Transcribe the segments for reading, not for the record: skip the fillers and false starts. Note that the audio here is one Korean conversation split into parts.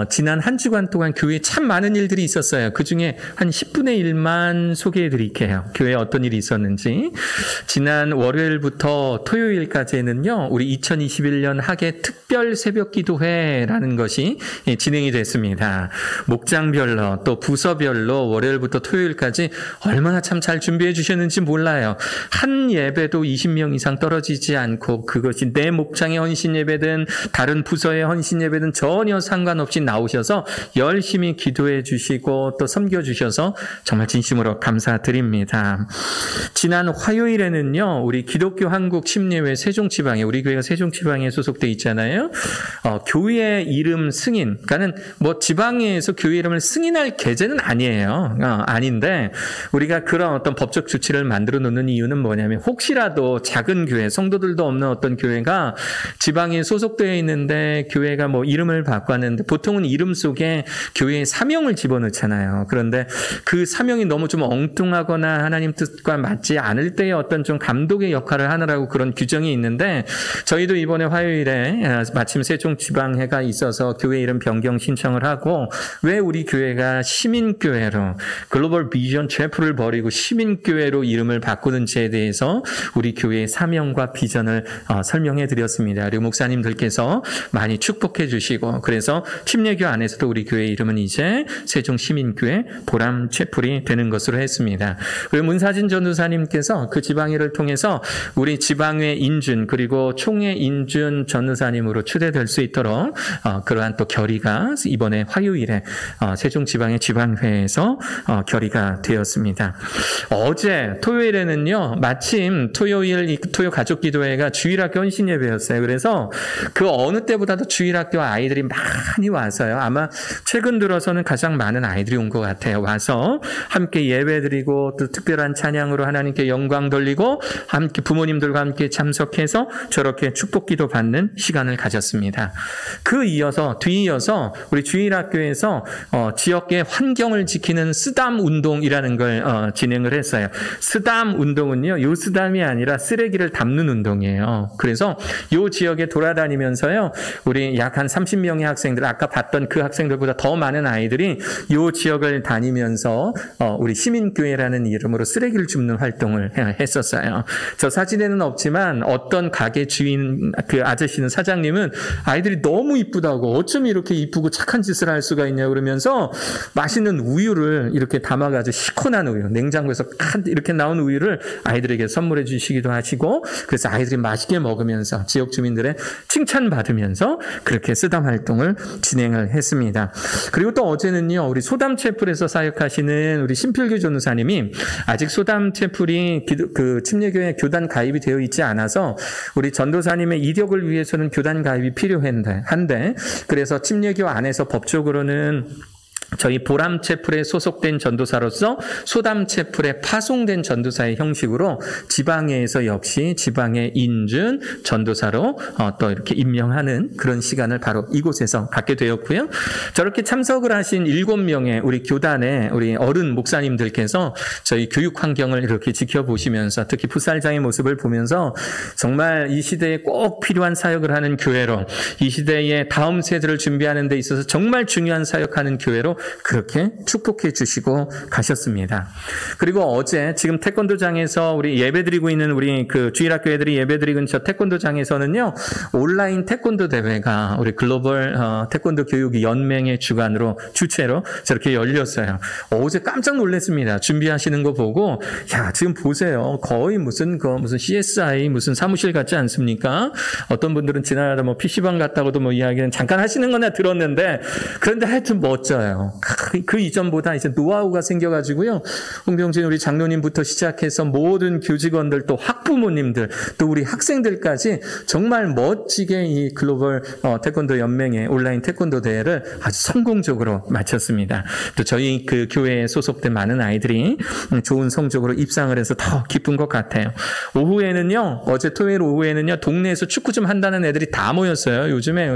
지난 한 주간 동안 교회에 참 많은 일들이 있었어요. 그중에 한 10분의 1만 소개해 드릴게요. 교회에 어떤 일이 있었는지. 지난 월요일부터 토요일까지는요, 우리 2021년 학예 특별 새벽 기도회라는 것이 진행이 됐습니다. 목장별로 또 부서별로 월요일부터 토요일까지 얼마나 참 잘 준비해 주셨는지 몰라요. 한 예배도 20명 이상 떨어지지 않고 그것이 내 목장의 헌신 예배든 다른 부서의 헌신 예배든 전혀 상관없이 나오셔서 열심히 기도해 주시고 또 섬겨 주셔서 정말 진심으로 감사드립니다. 지난 화요일에는요, 우리 기독교 한국 침례회 세종지방에, 우리 교회가 세종지방에 소속돼 있잖아요. 교회 이름 승인, 그러니까는 뭐 지방에서 교회 이름을 승인할 계제는 아니에요. 아닌데 우리가 그런 어떤 법적 조치를 만들어 놓는 이유는 뭐냐면, 혹시라도 작은 교회, 성도들도 없는 어떤 교회가 지방에 소속되어 있는데 교회가 뭐 이름을 바꿨는데, 보통은 이름 속에 교회의 사명을 집어넣잖아요. 그런데 그 사명이 너무 좀 엉뚱하거나 하나님 뜻과 맞지 않을 때의 어떤 좀 감독의 역할을 하느라고 그런 규정이 있는데, 저희도 이번에 화요일에 마침 세종지방회가 있어서 교회 이름 변경 신청을 하고, 왜 우리 교회가 시민교회로 글로벌 비전 체프를 버리고 시민교회로 이름을 바꾸는지에 대해서 우리 교회의 사명과 비전을 설명해 드렸습니다. 그리고 목사님들께서 많이 축복해 주시고, 그래서 침례교 안에서도 우리 교회 이름은 이제 세종시민교회 보람체플이 되는 것으로 했습니다. 그리고 문사진 전도사님께서 그 지방회를 통해서 우리 지방회 인준 그리고 총회 인준 전도사님으로 추대될 수 있도록 그러한 또 결의가 이번에 화요일에 세종지방의 지방회에서 결의가 되었습니다. 어제 토요일에는요, 마침 토요일 토요 가족기도회가 주일학교 헌신 예배였어요. 그래서 그 어느 때보다도 주일학교 아이들이 많이 와서요, 아마 최근 들어서는 가장 많은 아이들이 온 것 같아요. 와서 함께 예배드리고 또 특별한 찬양으로 하나님께 영광 돌리고 함께 부모님들과 함께 참석해서 저렇게 축복기도 받는 시간을 가졌습니다. 뒤이어서 우리 주일학교에서 지역의 환경을 지키는 쓰담 운동이라는 걸 진행을 했어요. 쓰담 운동은요, 요 쓰담이 아니라 쓰레기를 담는 운동이에요. 그래서 요 지역에 돌아다니면서요, 우리 약 한 30명의 학생들, 아까 봤던 그 학생들보다 더 많은 아이들이 요 지역을 다니면서 우리 시민교회라는 이름으로 쓰레기를 줍는 활동을 했었어요. 저 사진에는 없지만 어떤 가게 주인, 그 아저씨는, 사장님은 아이들이 너무 이쁘다고, 어쩜 이렇게 이쁘고 착한 짓을 할 수가 있냐 그러면서 맛있는 우유를 이렇게 담아가지고, 시원한 우유, 냉장고에서 이렇게 나온 우유를 아이들에게 선물해 주시기도 하시고, 그래서 아이들이 맛있게 먹으면서 지역 주민들의 칭찬받으면서 그렇게 쓰담 활동을 진행을 했습니다. 그리고 또 어제는요, 우리 소담체플에서 사역하시는 우리 신필규 전도사님이 아직 소담체플이 그 침례교회 교단 가입이 되어 있지 않아서 우리 전도사님의 이력을 위해서는 교단 가입이 필요한데, 그래서 침례교 안에서 법적으로는 저희 보람체플에 소속된 전도사로서 소담체플에 파송된 전도사의 형식으로 지방회에서 역시 지방회 인준 전도사로 또 이렇게 임명하는 그런 시간을 바로 이곳에서 갖게 되었고요. 저렇게 참석을 하신 7명의 우리 교단의 우리 어른 목사님들께서 저희 교육 환경을 이렇게 지켜보시면서, 특히 풋살장의 모습을 보면서 정말 이 시대에 꼭 필요한 사역을 하는 교회로, 이 시대의 다음 세대를 준비하는 데 있어서 정말 중요한 사역하는 교회로 그렇게 축복해 주시고 가셨습니다. 그리고 어제 지금 태권도장에서 우리 예배드리고 있는 우리 그 주일학교 애들이 예배드리고 있는 저 태권도장에서는요, 온라인 태권도 대회가 우리 글로벌 태권도 교육 연맹의 주체로 저렇게 열렸어요. 어제 깜짝 놀랐습니다. 준비하시는 거 보고, 야, 지금 보세요. 거의 무슨 CSI 무슨 사무실 같지 않습니까? 어떤 분들은 지나가다 뭐 PC방 갔다고도 뭐 이야기는 잠깐 하시는 거나 들었는데, 그런데 하여튼 멋져요. 그 이전보다 이제 노하우가 생겨가지고요, 홍병진 우리 장로님부터 시작해서 모든 교직원들, 또 학부모님들, 또 우리 학생들까지 정말 멋지게 이 글로벌 태권도 연맹의 온라인 태권도 대회를 아주 성공적으로 마쳤습니다. 또 저희 그 교회에 소속된 많은 아이들이 좋은 성적으로 입상을 해서 더 기쁜 것 같아요. 오후에는요, 어제 토요일 오후에는요, 동네에서 축구 좀 한다는 애들이 다 모였어요. 요즘에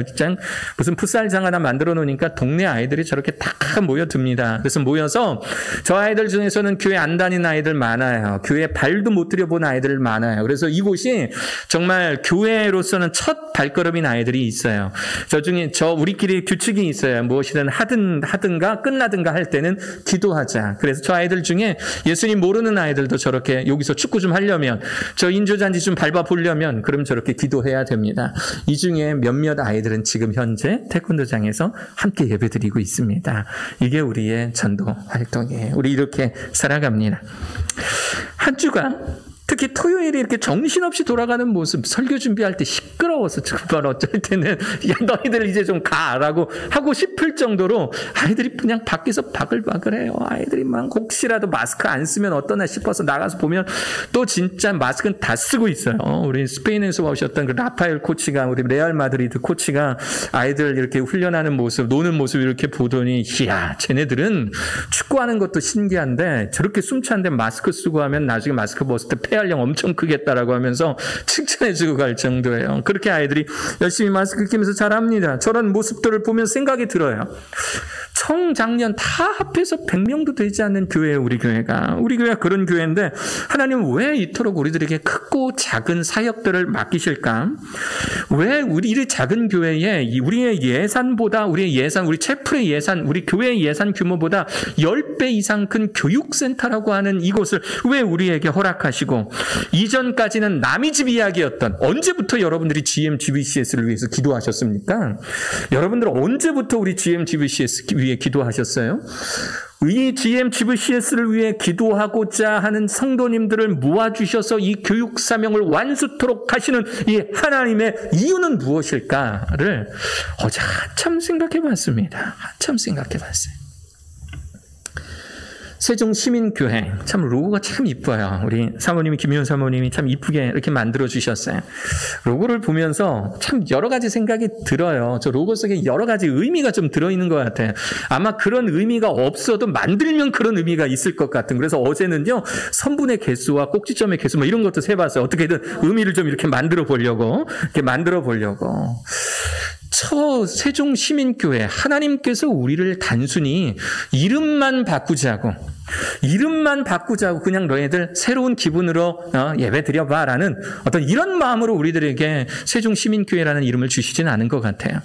무슨 풋살장 하나 만들어 놓으니까 동네 아이들이 저렇게 다 다 모여듭니다. 그래서 모여서 저 아이들 중에서는 교회 안 다니는 아이들 많아요. 교회 발도 못 들여본 아이들 많아요. 그래서 이곳이 정말 교회로서는 첫 발걸음인 아이들이 있어요. 저 중에 우리끼리 규칙이 있어요. 무엇이든 하든가 끝나든가 할 때는 기도하자. 그래서 저 아이들 중에 예수님 모르는 아이들도 저렇게 여기서 축구 좀 하려면, 저 인조잔디 좀 밟아보려면 그럼 저렇게 기도해야 됩니다. 이 중에 몇몇 아이들은 지금 현재 태권도장에서 함께 예배드리고 있습니다. 이게 우리의 전도 활동이에요. 우리 이렇게 살아갑니다. 한 주간 특히 토요일에 이렇게 정신없이 돌아가는 모습, 설교 준비할 때 시끄러워서 정말 어쩔 때는 야 너희들 이제 좀 가라고 하고 싶을 정도로 아이들이 그냥 밖에서 바글바글해요. 아이들이 막 혹시라도 마스크 안 쓰면 어떠나 싶어서 나가서 보면 또 진짜 마스크는 다 쓰고 있어요. 우리 스페인에서 오셨던 그 라파엘 코치가, 우리 레알 마드리드 코치가 아이들 이렇게 훈련하는 모습, 노는 모습 이렇게 보더니 이야 쟤네들은 축구하는 것도 신기한데 저렇게 숨찬데 마스크 쓰고 하면 나중에 마스크 벗을 때 폐활량 엄청 크겠다라고 하면서 칭찬해주고 갈 정도예요. 그렇게 아이들이 열심히 마스크 끼면서 잘합니다. 저런 모습들을 보면 생각이 들어요. 청장년 다 합해서 100명도 되지 않는 교회예요. 우리 교회가 그런 교회인데 하나님은 왜 이토록 우리들에게 크고 작은 사역들을 맡기실까? 왜 우리 작은 교회에 우리의 예산보다, 우리 채플의 예산, 우리 교회의 예산 규모보다 10배 이상 큰 교육센터라고 하는 이곳을 왜 우리에게 허락하시고, 이전까지는 남의 집 이야기였던, 언제부터 여러분들이 GMGBCS를 위해서 기도하셨습니까? 여러분들 언제부터 우리 GMGBCS 위해 기도하셨어요? 이 GMGBCS를 위해 기도하고자 하는 성도님들을 모아주셔서 이 교육 사명을 완수토록 하시는 이 하나님의 이유는 무엇일까를 어제 한참 생각해 봤습니다. 세종시민교회, 참 로고가 참 이뻐요. 우리 사모님이, 김희원 사모님이 참 이쁘게 이렇게 만들어 주셨어요. 로고를 보면서 참 여러 가지 생각이 들어요. 저 로고 속에 여러 가지 의미가 좀 들어있는 것 같아요. 아마 그런 의미가 없어도 만들면 그런 의미가 있을 것 같은. 그래서 어제는요, 선분의 개수와 꼭지점의 개수 뭐 이런 것도 세봤어요. 어떻게든 의미를 좀 이렇게 만들어 보려고. 세종시민교회, 하나님께서 우리를 단순히 이름만 바꾸자고 그냥 너희들 새로운 기분으로 예배 드려봐라는 어떤 이런 마음으로 우리들에게 세종시민교회라는 이름을 주시진 않은 것 같아요.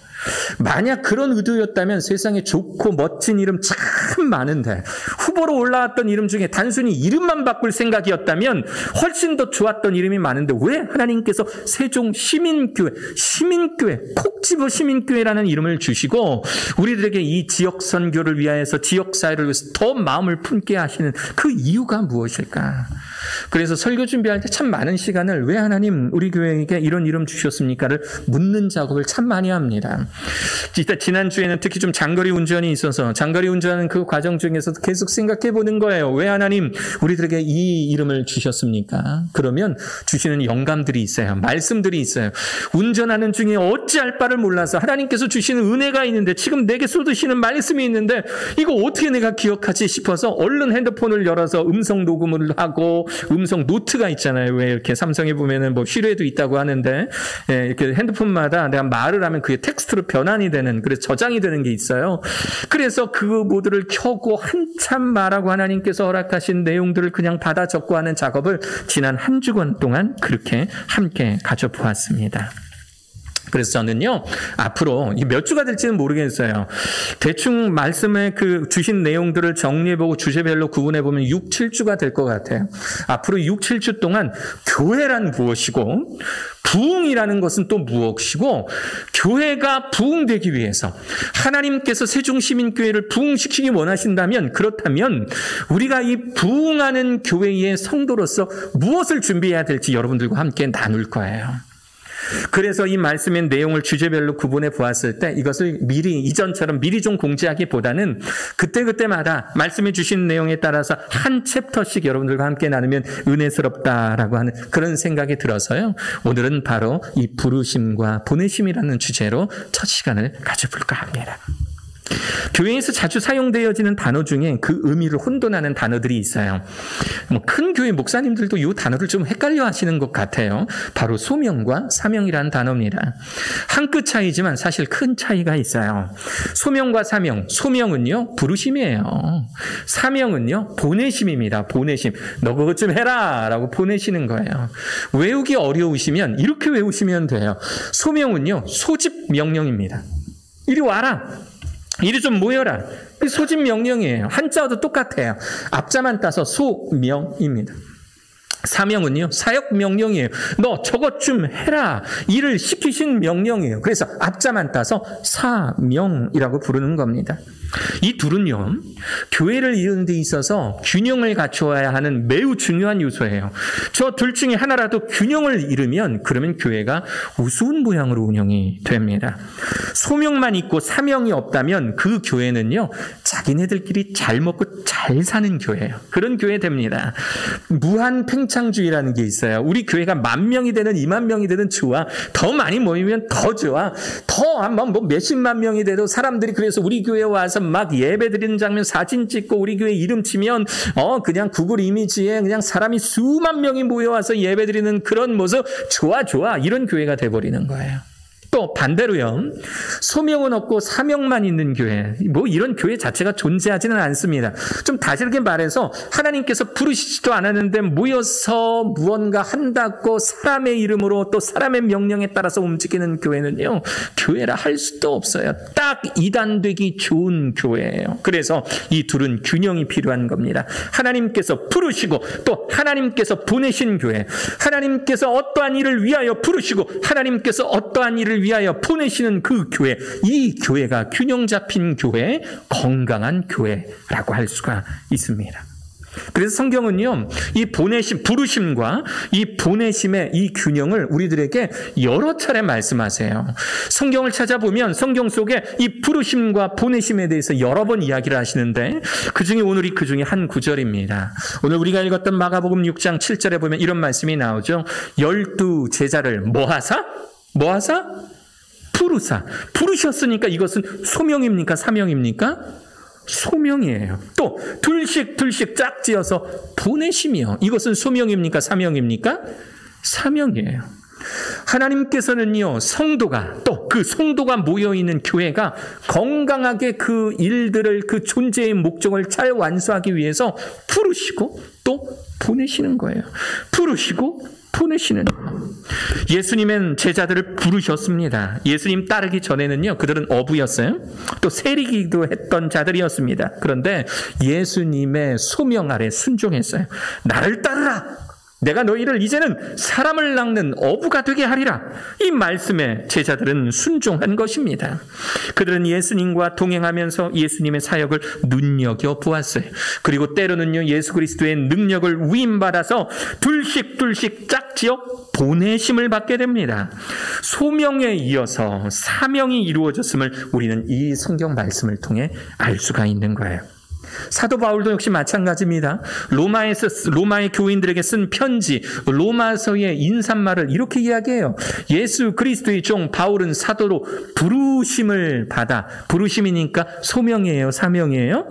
만약 그런 의도였다면 세상에 좋고 멋진 이름 참 많은데, 후보로 올라왔던 이름 중에 단순히 이름만 바꿀 생각이었다면 훨씬 더 좋았던 이름이 많은데 왜 하나님께서 세종시민교회, 콕 집어 시민교회라는 이름을 주시고 우리들에게 이 지역 선교를 위하여서, 지역 사회를 위해서 더 마음을 품게 하시는 그 이유가 무엇일까? 그래서 설교 준비할 때 참 많은 시간을 왜 하나님 우리 교회에게 이런 이름 주셨습니까를 묻는 작업을 참 많이 합니다. 지난주에는 특히 좀 장거리 운전이 있어서 장거리 운전하는 그 과정 중에서 계속 생각해 보는 거예요. 왜 하나님 우리들에게 이 이름을 주셨습니까? 그러면 주시는 영감들이 있어요. 말씀들이 있어요. 운전하는 중에 어찌할 바를 몰라서 하나님께서 주시는 은혜가 있는데, 지금 내게 쏟으시는 말씀이 있는데 이거 어떻게 내가 기억하지 싶어서 얼른 핸드폰을 열어서 음성 녹음을 하고, 음성 노트가 있잖아요. 왜 이렇게 삼성에 보면은 뭐 시뢰도 있다고 하는데, 이렇게 핸드폰마다 내가 말을 하면 그게 텍스트로 변환이 되는, 그래서 저장이 되는 게 있어요. 그래서 그 모드를 켜고 한참 말하고 하나님께서 허락하신 내용들을 그냥 받아 적고 하는 작업을 지난 한 주간 동안 그렇게 함께 가져보았습니다. 그래서 저는요, 앞으로 몇 주가 될지는 모르겠어요. 대충 말씀에 그 주신 내용들을 정리해보고 주제별로 구분해보면 6, 7주가 될 것 같아요. 앞으로 6, 7주 동안 교회란 무엇이고, 부흥이라는 것은 또 무엇이고, 교회가 부흥되기 위해서 하나님께서 세종시민교회를 부흥시키기 원하신다면, 그렇다면 우리가 이 부흥하는 교회의 성도로서 무엇을 준비해야 될지 여러분들과 함께 나눌 거예요. 그래서 이 말씀의 내용을 주제별로 구분해 보았을 때 이것을 이전처럼 미리 좀 공지하기보다는 그때그때마다 말씀해 주신 내용에 따라서 한 챕터씩 여러분들과 함께 나누면 은혜스럽다라고 하는 그런 생각이 들어서요. 오늘은 바로 이 부르심과 보내심이라는 주제로 첫 시간을 가져볼까 합니다. 교회에서 자주 사용되어지는 단어 중에 그 의미를 혼돈하는 단어들이 있어요. 큰 교회 목사님들도 이 단어를 좀 헷갈려 하시는 것 같아요. 바로 소명과 사명이라는 단어입니다. 한 끗 차이지만 사실 큰 차이가 있어요. 소명과 사명, 소명은요 부르심이에요. 사명은요 보내심입니다. 보내심. 너 그것 좀 해라 라고 보내시는 거예요. 외우기 어려우시면 이렇게 외우시면 돼요. 소명은요 소집 명령입니다. 이리 와라. 이리 좀 모여라. 소집 명령이에요. 한자어도 똑같아요. 앞자만 따서 소명입니다. 사명은요 사역 명령이에요. 너 저것 좀 해라. 일을 시키신 명령이에요. 그래서 앞자만 따서 사명이라고 부르는 겁니다. 이 둘은요 교회를 이루는 데 있어서 균형을 갖추어야 하는 매우 중요한 요소예요. 저 둘 중에 하나라도 균형을 잃으면 그러면 교회가 우스운 모양으로 운영이 됩니다. 소명만 있고 사명이 없다면 그 교회는요 자기네들끼리 잘 먹고 잘 사는 교회예요. 그런 교회 됩니다. 무한 팽창주의라는 게 있어요. 우리 교회가 10,000명이 되든 20,000명이 되든 좋아. 더 많이 모이면 더 좋아. 더 한번 뭐 몇십만 명이 돼도 사람들이 그래서 우리 교회에 와서 막 예배 드리는 장면 사진 찍고 우리 교회 이름 치면 그냥 구글 이미지에 그냥 사람이 수만 명이 모여와서 예배 드리는 그런 모습 좋아 이런 교회가 돼버리는 거예요. 또 반대로요. 소명은 없고 사명만 있는 교회. 뭐 이런 교회 자체가 존재하지는 않습니다. 좀 다르게 말해서 하나님께서 부르시지도 않았는데 모여서 무언가 한다고 사람의 이름으로 또 사람의 명령에 따라서 움직이는 교회는요. 교회라 할 수도 없어요. 딱 이단되기 좋은 교회예요. 그래서 이 둘은 균형이 필요한 겁니다. 하나님께서 부르시고 또 하나님께서 보내신 교회. 하나님께서 어떠한 일을 위하여 부르시고 하나님께서 어떠한 일을 위하여 보내시는 그 교회, 이 교회가 균형 잡힌 교회, 건강한 교회라고 할 수가 있습니다. 그래서 성경은요, 이 보내심, 부르심과 이 보내심의 이 균형을 우리들에게 여러 차례 말씀하세요. 성경을 찾아보면 성경 속에 이 부르심과 보내심에 대해서 여러 번 이야기를 하시는데 그중에 오늘이 그중에 한 구절입니다. 오늘 우리가 읽었던 마가복음 6장 7절에 보면 이런 말씀이 나오죠. 12 제자를 뭐하사? 부르사. 부르셨으니까 이것은 소명입니까? 사명입니까? 소명이에요. 또 둘씩 짝지어서 보내심이요. 이것은 소명입니까? 사명입니까? 사명이에요. 하나님께서는요, 성도가 또 그 성도가 모여있는 교회가 건강하게 그 일들을 그 존재의 목적을 잘 완수하기 위해서 부르시고 또 보내시는 거예요. 부르시고 보내시는 예수님은 제자들을 부르셨습니다. 예수님 따르기 전에는요 그들은 어부였어요. 또 세리기도 했던 자들이었습니다. 그런데 예수님의 소명 아래 순종했어요. 나를 따르라. 내가 너희를 이제는 사람을 낚는 어부가 되게 하리라. 이 말씀에 제자들은 순종한 것입니다. 그들은 예수님과 동행하면서 예수님의 사역을 눈여겨보았어요. 그리고 때로는요 예수 그리스도의 능력을 위임받아서 둘씩 짝지어 보내심을 받게 됩니다. 소명에 이어서 사명이 이루어졌음을 우리는 이 성경 말씀을 통해 알 수가 있는 거예요. 사도 바울도 역시 마찬가지입니다. 로마의 교인들에게 쓴 편지, 로마서의 인사말을 이렇게 이야기해요. 예수 그리스도의 종 바울은 사도로 부르심을 받아. 부르심이니까 소명이에요? 사명이에요?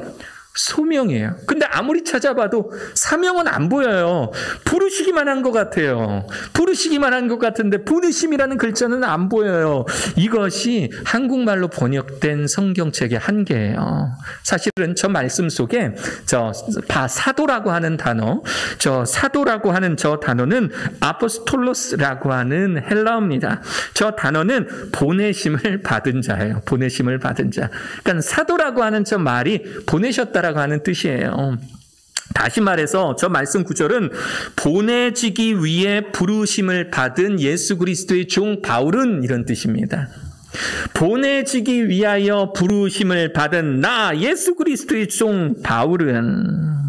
소명이에요. 근데 아무리 찾아봐도 사명은 안 보여요. 부르시기만 한 것 같아요. 부르시기만 한 것 같은데 보내심이라는 글자는 안 보여요. 이것이 한국말로 번역된 성경책의 한계예요. 사실은 저 말씀 속에 사도라고 하는 단어, 사도라고 하는 저 단어는 아포스톨로스라고 하는 헬라어입니다. 저 단어는 보내심을 받은 자예요. 보내심을 받은 자. 그러니까 사도라고 하는 저 말이 보내셨다라고 하는 뜻이에요. 다시 말해서 저 말씀 구절은 보내지기 위해 부르심을 받은 예수 그리스도의 종 바울은 이런 뜻입니다. 보내지기 위하여 부르심을 받은 나 예수 그리스도의 종 바울은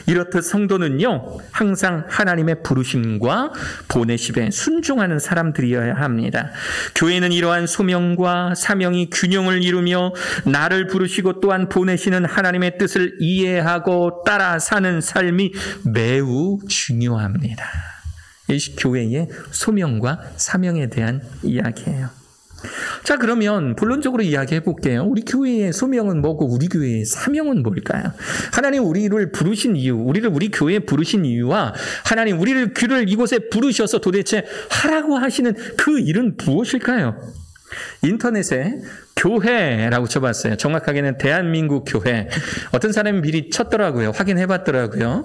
이렇듯 성도는요 항상 하나님의 부르심과 보내심에 순종하는 사람들이어야 합니다. 교회는 이러한 소명과 사명이 균형을 이루며 나를 부르시고 또한 보내시는 하나님의 뜻을 이해하고 따라 사는 삶이 매우 중요합니다. 이 교회의 소명과 사명에 대한 이야기예요. 자, 그러면 본론적으로 이야기해 볼게요. 우리 교회의 소명은 뭐고 우리 교회의 사명은 뭘까요? 하나님 우리를 부르신 이유, 우리를 우리 교회에 부르신 이유와 하나님 우리를 이곳에 부르셔서 도대체 하라고 하시는 그 일은 무엇일까요? 인터넷에 교회라고 쳐봤어요. 정확하게는 대한민국 교회. 어떤 사람이 미리 쳤더라고요. 확인해봤더라고요.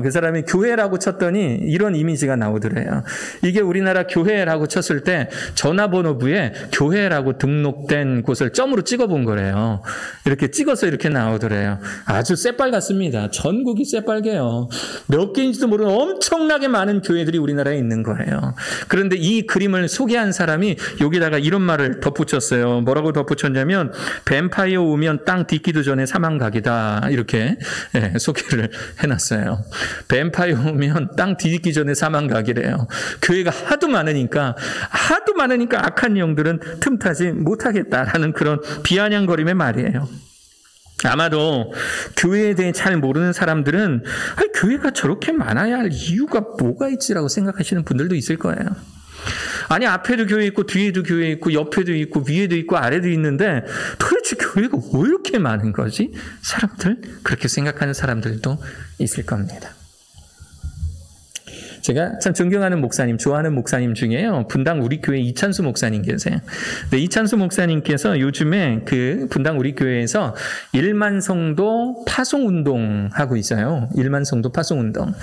그 사람이 교회라고 쳤더니 이런 이미지가 나오더래요. 이게 우리나라 교회라고 쳤을 때 전화번호부에 교회라고 등록된 곳을 점으로 찍어본 거래요. 이렇게 찍어서 이렇게 나오더래요. 아주 새빨갛습니다. 전국이 새빨개요. 몇 개인지도 모르는 엄청나게 많은 교회들이 우리나라에 있는 거예요. 그런데 이 그림을 소개한 사람이 여기다가 이런 말을 덧붙였어요. 뭐라고 덧붙였냐면 뱀파이어 오면 땅 딛기도 전에 사망각이다. 이렇게 소개를 해놨어요. 뱀파이어 오면 땅 딛기 전에 사망각이래요. 교회가 하도 많으니까 악한 영들은 틈타지 못하겠다라는 그런 비아냥거림의 말이에요. 아마도 교회에 대해 잘 모르는 사람들은 교회가 저렇게 많아야 할 이유가 뭐가 있지라고 생각하시는 분들도 있을 거예요. 아니, 앞에도 교회 있고 뒤에도 교회 있고 옆에도 있고 위에도 있고 아래도 있는데 도대체 교회가 왜 이렇게 많은 거지? 사람들, 그렇게 생각하는 사람들도 있을 겁니다. 제가 참 존경하는 목사님, 좋아하는 목사님 중에요. 분당 우리 교회 이찬수 목사님 계세요. 네, 이찬수 목사님께서 요즘에 그 분당 우리 교회에서 1만 성도 파송 운동 하고 있어요. 1만 성도 파송 운동.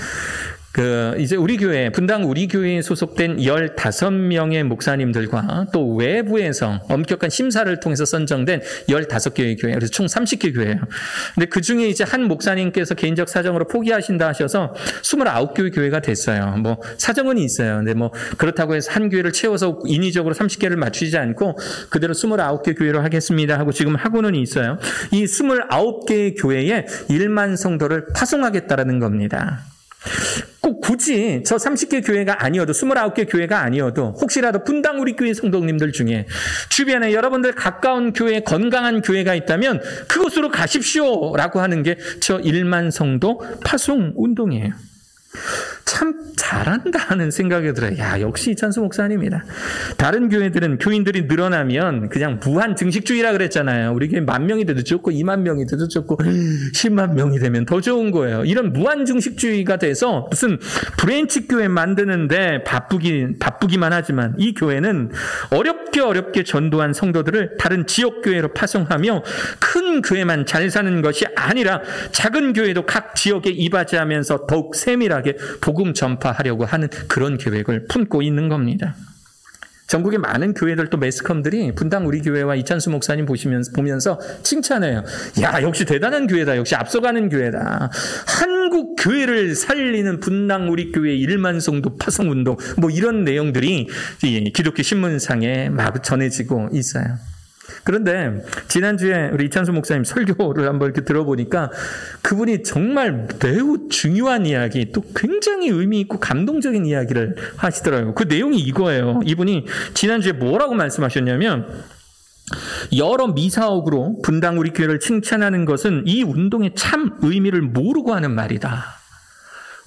이제 우리 교회, 분당 우리 교회에 소속된 15명의 목사님들과 또 외부에서 엄격한 심사를 통해서 선정된 15개의 교회, 그래서 총 30개 교회예요. 근데 그 중에 이제 한 목사님께서 개인적 사정으로 포기하신다 하셔서 29교회 교회가 됐어요. 뭐 사정은 있어요. 근데 뭐 그렇다고 해서 한 교회를 채워서 인위적으로 30개를 맞추지 않고 그대로 29개 교회로 하겠습니다 하고 지금 하고는 있어요. 이 29개의 교회에 1만 성도를 파송하겠다라는 겁니다. 꼭 굳이 저 30개 교회가 아니어도 29개 교회가 아니어도 혹시라도 분당 우리 교회 성도님들 중에 주변에 여러분들 가까운 교회, 건강한 교회가 있다면 그곳으로 가십시오라고 하는 게 저 1만 성도 파송 운동이에요. 참 잘한다 하는 생각이 들어요. 야, 역시 이찬수 목사님이다. 다른 교회들은 교인들이 늘어나면 그냥 무한 증식주의라 그랬잖아요. 우리 교회 10,000명이 돼도 좋고 20,000명이 돼도 좋고 10만 명이 되면 더 좋은 거예요. 이런 무한 증식주의가 돼서 무슨 브랜치 교회 만드는데 바쁘기만 하지만 이 교회는 어렵게 전도한 성도들을 다른 지역 교회로 파송하며 큰 교회만 잘 사는 것이 아니라 작은 교회도 각 지역에 이바지하면서 더욱 세밀하게 복음 전파하려고 하는 그런 계획을 품고 있는 겁니다. 전국의 많은 교회들 또 매스컴들이 분당 우리 교회와 이찬수 목사님 보면서 칭찬해요. 야, 역시 대단한 교회다. 역시 앞서가는 교회다. 한국 교회를 살리는 분당 우리 교회 1만 성도 파송운동, 뭐 이런 내용들이 기독교 신문상에 막 전해지고 있어요. 그런데 지난주에 우리 이찬수 목사님 설교를 한번 이렇게 들어보니까 그분이 정말 매우 중요한 이야기, 또 굉장히 의미 있고 감동적인 이야기를 하시더라고요. 그 내용이 이거예요. 이분이 지난주에 뭐라고 말씀하셨냐면, 여러 미사옥으로 분당 우리 교회를 칭찬하는 것은 이 운동의 참 의미를 모르고 하는 말이다.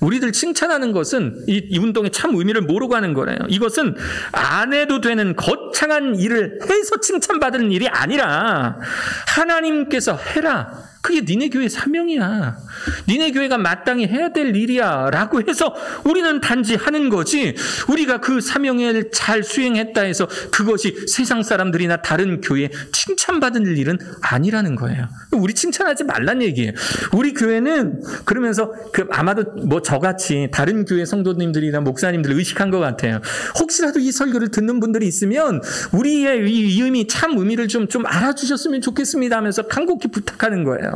우리들 칭찬하는 것은 이 운동의 참 의미를 모르고 하는 거래요. 이것은 안 해도 되는 거창한 일을 해서 칭찬받는 일이 아니라 하나님께서 해라. 그게 니네 교회 사명이야. 니네 교회가 마땅히 해야 될 일이야 라고 해서 우리는 단지 하는 거지, 우리가 그 사명을 잘 수행했다 해서 그것이 세상 사람들이나 다른 교회에 칭찬받을 일은 아니라는 거예요. 우리 칭찬하지 말란 얘기예요. 우리 교회는 그러면서 아마도 뭐 저같이 다른 교회 성도님들이나 목사님들 의식한 것 같아요. 혹시라도 이 설교를 듣는 분들이 있으면 우리의 이 의미, 참 의미를 좀 알아주셨으면 좋겠습니다 하면서 간곡히 부탁하는 거예요.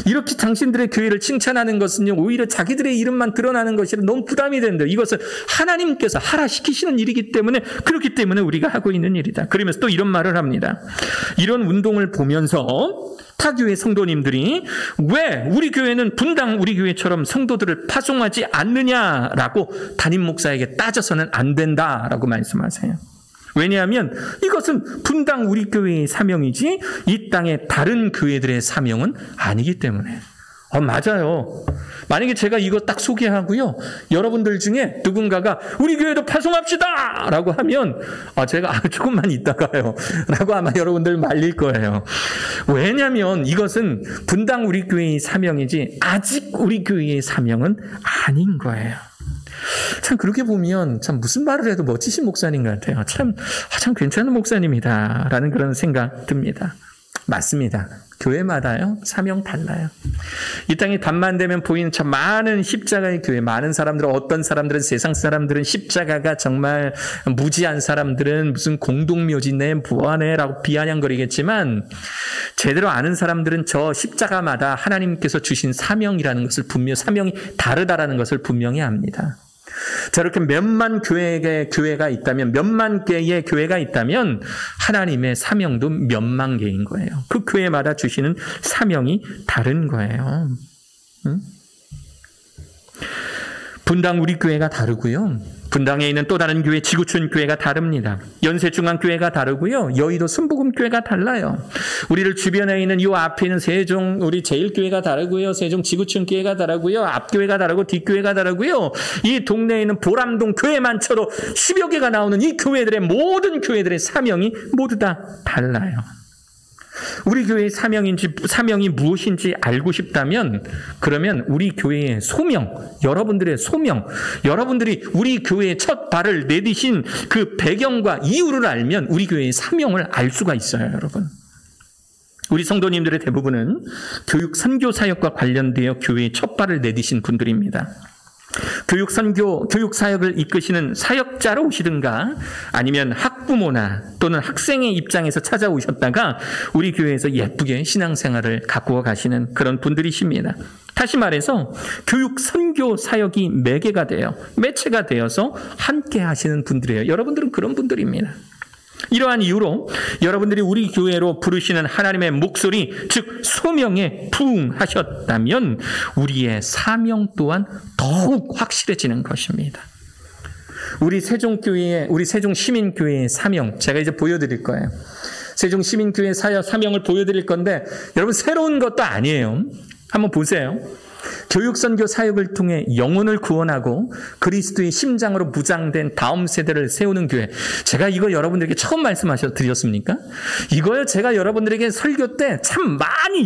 이렇게 당신들의 교회를 칭찬하는 것은요, 오히려 자기들의 이름만 드러나는 것이라 너무 부담이 된다. 이것은 하나님께서 하라 시키시는 일이기 때문에, 그렇기 때문에 우리가 하고 있는 일이다. 그러면서 또 이런 말을 합니다. 이런 운동을 보면서 타 교회 성도님들이 왜 우리 교회는 분당 우리 교회처럼 성도들을 파송하지 않느냐라고 담임 목사에게 따져서는 안 된다라고 말씀하세요. 왜냐하면 이것은 분당 우리 교회의 사명이지 이 땅의 다른 교회들의 사명은 아니기 때문에. 맞아요. 만약에 제가 이거 딱 소개하고요, 여러분들 중에 누군가가 우리 교회도 파송합시다! 라고 하면, 제가 조금만 있다가요. 라고 아마 여러분들 말릴 거예요. 왜냐면 이것은 분당 우리 교회의 사명이지, 아직 우리 교회의 사명은 아닌 거예요. 참, 그렇게 보면 참 무슨 말을 해도 멋지신 목사님 같아요. 참 괜찮은 목사님이다. 라는 그런 생각 듭니다. 맞습니다. 교회마다요, 사명 달라요. 이 땅에 밤만 되면 보이는 참 많은 십자가의 교회, 많은 사람들은, 어떤 사람들은, 세상 사람들은 십자가가 정말 무지한 사람들은 무슨 공동묘지네, 뭐하네 라고 비아냥거리겠지만, 제대로 아는 사람들은 저 십자가마다 하나님께서 주신 사명이라는 것을 사명이 다르다라는 것을 분명히 압니다. 저렇게 몇만 교회가 있다면, 몇만 개의 교회가 있다면 하나님의 사명도 몇만 개인 거예요. 그 교회마다 주시는 사명이 다른 거예요. 분당 우리 교회가 다르고요. 분당에 있는 또 다른 교회, 지구촌 교회가 다릅니다. 연세중앙교회가 다르고요. 여의도 순복음교회가 달라요. 우리를 주변에 있는 이 앞에 있는 세종 우리 제일교회가 다르고요. 세종 지구촌 교회가 다르고요. 앞교회가 다르고 뒷교회가 다르고요. 이 동네에 있는 보람동 교회만쳐도 10여 개가 나오는 이 교회들의 모든 교회들의 사명이 모두 다 달라요. 우리 교회의 사명이 무엇인지 알고 싶다면, 그러면 우리 교회의 소명, 여러분들의 소명, 여러분들이 우리 교회의 첫 발을 내디신 그 배경과 이유를 알면 우리 교회의 사명을 알 수가 있어요, 여러분. 우리 성도님들의 대부분은 교육 선교 사역과 관련되어 교회의 첫 발을 내디신 분들입니다. 교육 사역을 이끄시는 사역자로 오시든가 아니면 학부모나 또는 학생의 입장에서 찾아오셨다가 우리 교회에서 예쁘게 신앙생활을 가꾸어 가시는 그런 분들이십니다. 다시 말해서 교육 선교 사역이 매체가 되어서 함께 하시는 분들이에요. 여러분들은 그런 분들입니다. 이러한 이유로 여러분들이 우리 교회로 부르시는 하나님의 목소리, 즉 소명에 부응하셨다면 우리의 사명 또한 더욱 확실해지는 것입니다. 우리 세종시민교회의 사명, 제가 이제 보여드릴 거예요. 세종시민교회 사명을 보여드릴 건데, 여러분 새로운 것도 아니에요. 한번 보세요. 교육선교 사역을 통해 영혼을 구원하고 그리스도의 심장으로 무장된 다음 세대를 세우는 교회. 제가 이거 여러분들에게 처음 드렸습니까? 이거요, 제가 여러분들에게 설교 때 참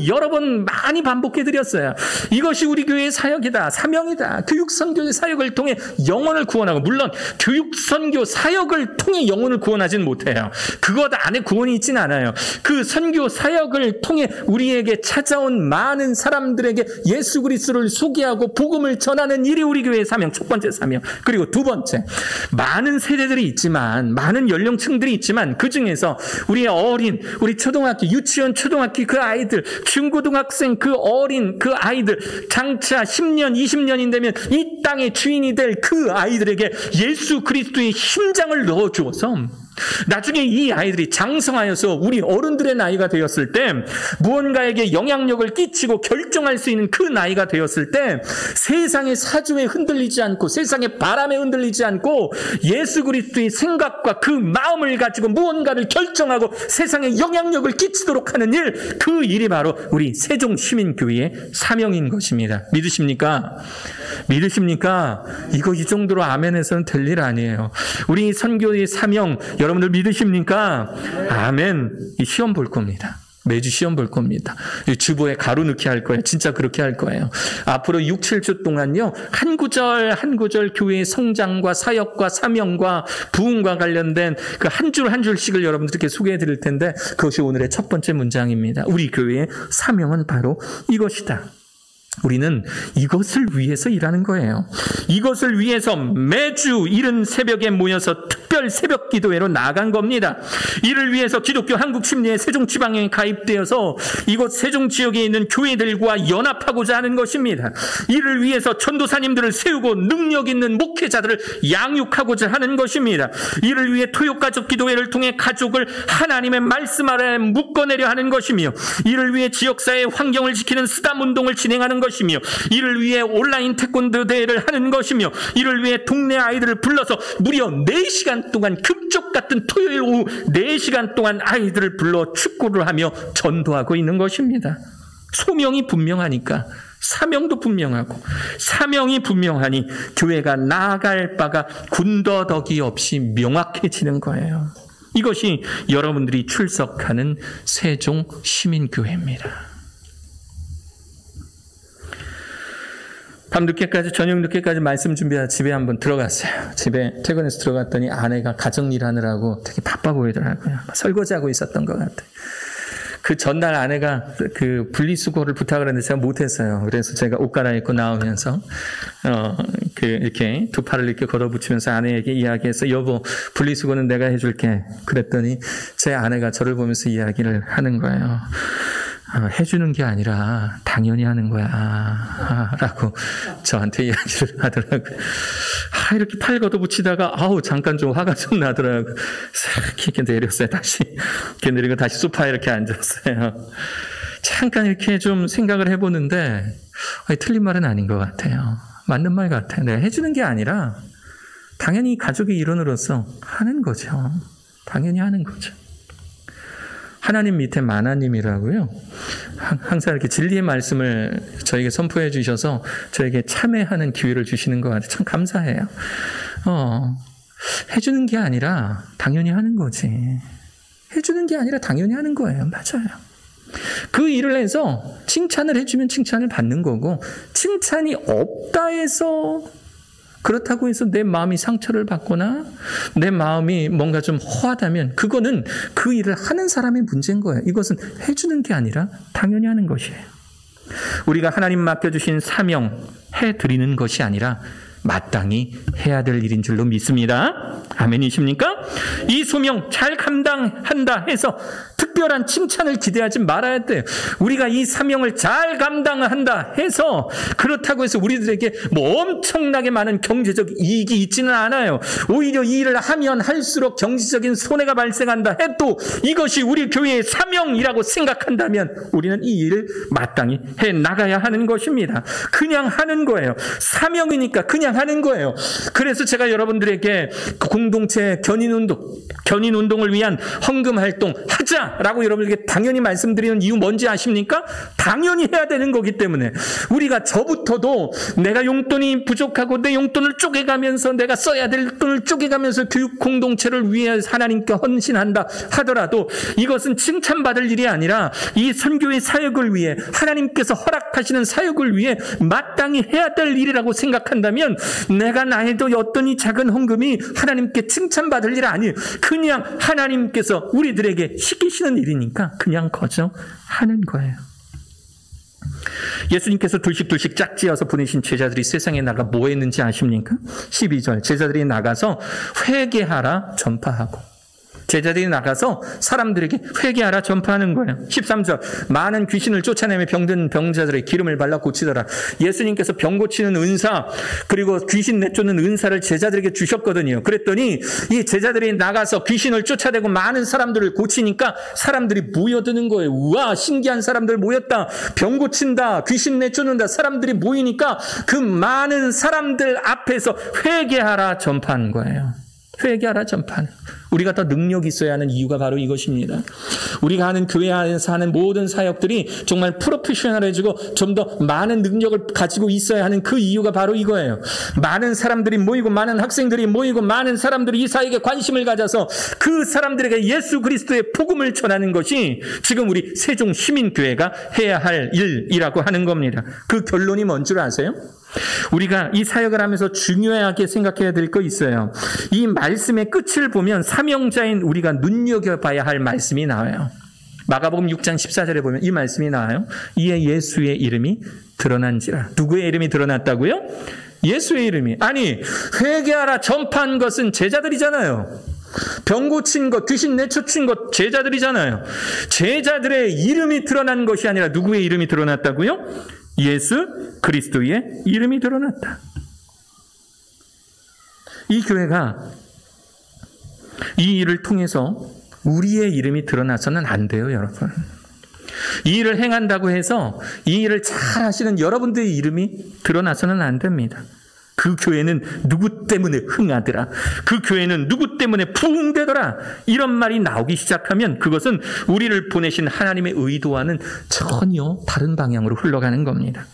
여러 번 많이 반복해 드렸어요. 이것이 우리 교회의 사역이다, 사명이다. 교육선교의 사역을 통해 영혼을 구원하고, 물론 교육선교 사역을 통해 영혼을 구원하지는 못해요. 그것 안에 구원이 있진 않아요. 그 선교 사역을 통해 우리에게 찾아온 많은 사람들에게 예수 그리스도를 소개하고 복음을 전하는 일이 우리 교회의 사명, 첫 번째 사명. 그리고 두 번째, 많은 세대들이 있지만, 많은 연령층들이 있지만 그 중에서 우리의 어린, 우리 초등학교, 유치원, 초등학교 그 아이들, 중고등학생 그 어린 그 아이들, 장차 10년, 20년이 되면 이 땅의 주인이 될 그 아이들에게 예수 그리스도의 심장을 넣어주어서 나중에 이 아이들이 장성하여서 우리 어른들의 나이가 되었을 때, 무언가에게 영향력을 끼치고 결정할 수 있는 그 나이가 되었을 때, 세상의 사주에 흔들리지 않고 세상의 바람에 흔들리지 않고 예수 그리스도의 생각과 그 마음을 가지고 무언가를 결정하고 세상에 영향력을 끼치도록 하는 일, 그 일이 바로 우리 세종시민교회의 사명인 것입니다. 믿으십니까? 이거 이 정도로 아멘해서는 될 일 아니에요. 우리 선교의 사명 여러분들 믿으십니까? 아멘. 이 시험 볼 겁니다. 매주 시험 볼 겁니다. 주보에 가로 넣기 할 거예요. 진짜 그렇게 할 거예요. 앞으로 6, 7주 동안요, 한 구절 한 구절 교회의 성장과 사역과 사명과 부흥과 관련된 그 한 줄 한 줄씩을 여러분들께 소개해 드릴 텐데, 그것이 오늘의 첫 번째 문장입니다. 우리 교회의 사명은 바로 이것이다. 우리는 이것을 위해서 일하는 거예요. 이것을 위해서 매주 이른 새벽에 모여서 특별 새벽 기도회로 나간 겁니다. 이를 위해서 기독교 한국심리회 세종지방에 가입되어서 이곳 세종 지역에 있는 교회들과 연합하고자 하는 것입니다. 이를 위해서 전도사님들을 세우고 능력 있는 목회자들을 양육하고자 하는 것입니다. 이를 위해 토요가족 기도회를 통해 가족을 하나님의 말씀 아래 묶어내려 하는 것이며, 이를 위해 지역사회의 환경을 지키는 쓰담운동을 진행하는 것이며, 이를 위해 온라인 태권도 대회를 하는 것이며, 이를 위해 동네 아이들을 불러서 무려 4시간 동안, 급족 같은 토요일 오후 4시간 동안 아이들을 불러 축구를 하며 전도하고 있는 것입니다. 소명이 분명하니까 사명도 분명하고 사명이 분명하니 교회가 나아갈 바가 군더더기 없이 명확해지는 거예요. 이것이 여러분들이 출석하는 세종 시민교회입니다. 밤 늦게까지, 저녁 늦게까지 말씀 준비하다 집에 한번 들어갔어요. 집에 퇴근해서 들어갔더니 아내가 가정일 하느라고 되게 바빠 보이더라고요. 설거지하고 있었던 것 같아요. 그 전날 아내가 그 분리수거를 부탁을 했는데 제가 못했어요. 그래서 제가 옷 갈아입고 나오면서 이렇게 두 팔을 이렇게 걷어붙이면서 아내에게 이야기해서 여보, 분리수거는 내가 해줄게. 그랬더니 제 아내가 저를 보면서 이야기를 하는 거예요. 해주는 게 아니라 당연히 하는 거야 라고 저한테 이야기를 하더라고요. 이렇게 팔 걷어붙이다가 잠깐 좀 화가 좀 나더라고요. 이렇게 내렸어요. 다시 이렇게 내리고 다시 소파에 이렇게 앉았어요. 잠깐 이렇게 좀 생각을 해보는데 틀린 말은 아닌 것 같아요. 맞는 말 같아요. 내가 해주는 게 아니라 당연히 가족의 일원으로서 하는 거죠. 당연히 하는 거죠. 하나님 밑에 만화님이라고요. 항상 이렇게 진리의 말씀을 저에게 선포해 주셔서 저에게 참회하는 기회를 주시는 것 같아요. 참 감사해요. 해주는 게 아니라 당연히 하는 거지. 해주는 게 아니라 당연히 하는 거예요. 맞아요. 그 일을 해서 칭찬을 해주면 칭찬을 받는 거고, 칭찬이 없다 해서 그렇다고 해서 내 마음이 상처를 받거나 내 마음이 뭔가 좀 허하다면 그거는 그 일을 하는 사람의 문제인 거예요. 이것은 해주는 게 아니라 당연히 하는 것이에요. 우리가 하나님 맡겨주신 사명 해드리는 것이 아니라 마땅히 해야 될 일인 줄로 믿습니다. 아멘이십니까? 이 소명 잘 감당한다 해서 특별한 칭찬을 기대하지 말아야 돼요. 우리가 이 사명을 잘 감당한다 해서 그렇다고 해서 우리들에게 뭐 엄청나게 많은 경제적 이익이 있지는 않아요. 오히려 이 일을 하면 할수록 경제적인 손해가 발생한다 해도 이것이 우리 교회의 사명이라고 생각한다면 우리는 이 일을 마땅히 해 나가야 하는 것입니다. 그냥 하는 거예요. 사명이니까 그냥 하는 거예요. 그래서 제가 여러분들에게 공동체 견인운동을 위한 헌금활동 하자라고 여러분에게 당연히 말씀드리는 이유 뭔지 아십니까? 당연히 해야 되는 거기 때문에. 우리가 저부터도 내가 용돈이 부족하고 내 용돈을 쪼개가면서 내가 써야 될 돈을 쪼개가면서 교육 공동체를 위해 하나님께 헌신한다 하더라도 이것은 칭찬받을 일이 아니라 이 선교의 사역을 위해 하나님께서 허락하시는 사역을 위해 마땅히 해야 될 일이라고 생각한다면 내가 나에도 어떤 이 작은 헌금이 하나님께 칭찬받을 일 아니에요. 그냥 하나님께서 우리들에게 시키시는 일이니까 그냥 거저 하는 거예요. 예수님께서 둘씩 짝지어서 보내신 제자들이 세상에 나가 뭐 했는지 아십니까? 12절 제자들이 나가서 회개하라 전파하고, 제자들이 나가서 사람들에게 회개하라 전파하는 거예요. 13절 많은 귀신을 쫓아내며 병든 병자들의 기름을 발라 고치더라. 예수님께서 병 고치는 은사 그리고 귀신 내쫓는 은사를 제자들에게 주셨거든요. 그랬더니 이 제자들이 나가서 귀신을 쫓아내고 많은 사람들을 고치니까 사람들이 모여드는 거예요. 우와, 신기한 사람들 모였다. 병 고친다, 귀신 내쫓는다. 사람들이 모이니까 그 많은 사람들 앞에서 회개하라 전파하는 거예요. 회개하라 전파하는. 우리가 더 능력이 있어야 하는 이유가 바로 이것입니다. 우리가 하는 교회 안에서 하는 모든 사역들이 정말 프로페셔널해지고 좀 더 많은 능력을 가지고 있어야 하는 그 이유가 바로 이거예요. 많은 사람들이 모이고 많은 학생들이 모이고 많은 사람들이 이 사역에 관심을 가져서 그 사람들에게 예수 그리스도의 복음을 전하는 것이 지금 우리 세종 시민교회가 해야 할 일이라고 하는 겁니다. 그 결론이 뭔 줄 아세요? 우리가 이 사역을 하면서 중요하게 생각해야 될 거 있어요. 이 말씀의 끝을 보면 사명자인 우리가 눈여겨봐야 할 말씀이 나와요. 마가복음 6장 14절에 보면 이 말씀이 나와요. 이에 예수의 이름이 드러난지라. 누구의 이름이 드러났다고요? 예수의 이름이. 아니, 회개하라 전파한 것은 제자들이잖아요. 병 고친 것, 귀신 내쫓은 것 제자들이잖아요. 제자들의 이름이 드러난 것이 아니라 누구의 이름이 드러났다고요? 예수 그리스도의 이름이 드러났다. 이 교회가 이 일을 통해서 우리의 이름이 드러나서는 안 돼요, 여러분. 이 일을 행한다고 해서 이 일을 잘 하시는 여러분들의 이름이 드러나서는 안 됩니다. 그 교회는 누구 때문에 흥하더라. 그 교회는 누구 때문에 부흥되더라. 이런 말이 나오기 시작하면 그것은 우리를 보내신 하나님의 의도와는 전혀 다른 방향으로 흘러가는 겁니다.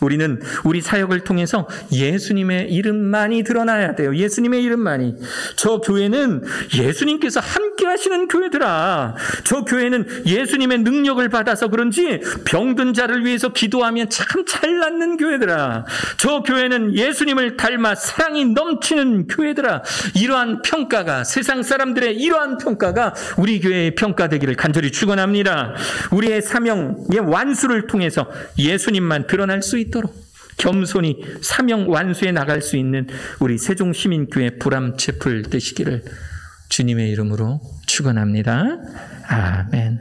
우리는 우리 사역을 통해서 예수님의 이름만이 드러나야 돼요. 예수님의 이름만이. 저 교회는 예수님께서 함께 하시는 교회더라. 저 교회는 예수님의 능력을 받아서 그런지 병든 자를 위해서 기도하면 참 잘 낫는 교회더라. 저 교회는 예수님을 닮아 사랑이 넘치는 교회더라. 이러한 평가가, 세상 사람들의 이러한 평가가 우리 교회의 평가되기를 간절히 축원합니다. 우리의 사명의 완수를 통해서 예수님만 드러날 수 있도록 겸손히 사명 완수해 나갈 수 있는 우리 세종시민교회 불암채플 되시기를 주님의 이름으로 축원합니다. 아멘.